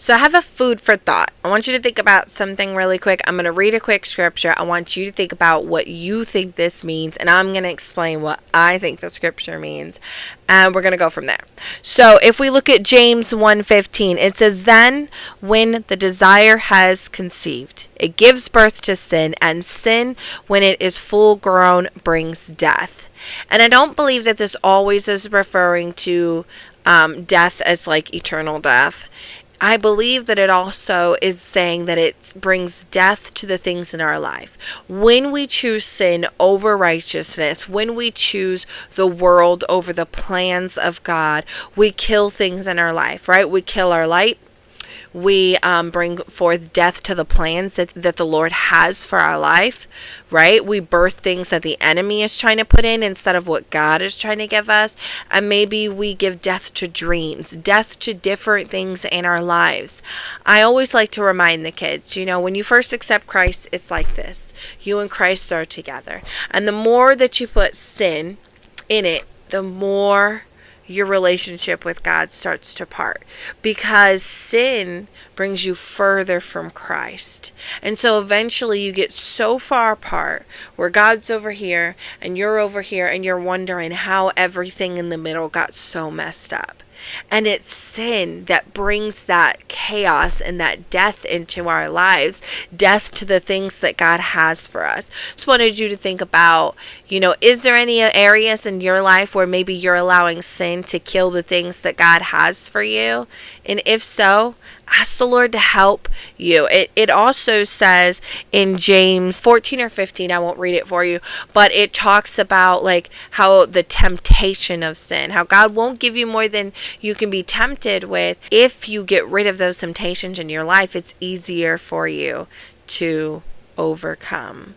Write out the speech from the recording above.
So I have a food for thought. I want you to think about something really quick. I'm going to read a quick scripture. I want you to think about what you think this means, and I'm going to explain what I think the scripture means. And we're going to go from there. So if we look at James 1:15, it says, "Then when the desire has conceived, it gives birth to sin, and sin, when it is full grown, brings death." And I don't believe that this always is referring to death as like eternal death. I believe that it also is saying that it brings death to the things in our life. When we choose sin over righteousness, when we choose the world over the plans of God, we kill things in our life, right? We kill our light. We bring forth death to the plans that the Lord has for our life, right? We birth things that the enemy is trying to put in instead of what God is trying to give us. And maybe we give death to dreams, death to different things in our lives. I always like to remind the kids, when you first accept Christ, it's like this. You and Christ are together. And the more that you put sin in it, the more your relationship with God starts to part, because sin brings you further from Christ. And so eventually you get so far apart where God's over here and you're over here, and you're wondering how everything in the middle got so messed up. And it's sin that brings that chaos and that death into our lives, death to the things that God has for us. Just wanted you to think about, is there any areas in your life where maybe you're allowing sin to kill the things that God has for you? And if so, ask the Lord to help you. It also says in James 14 or 15, I won't read it for you, but it talks about like how the temptation of sin, how God won't give you more than you can be tempted with. If you get rid of those temptations in your life, it's easier for you to overcome.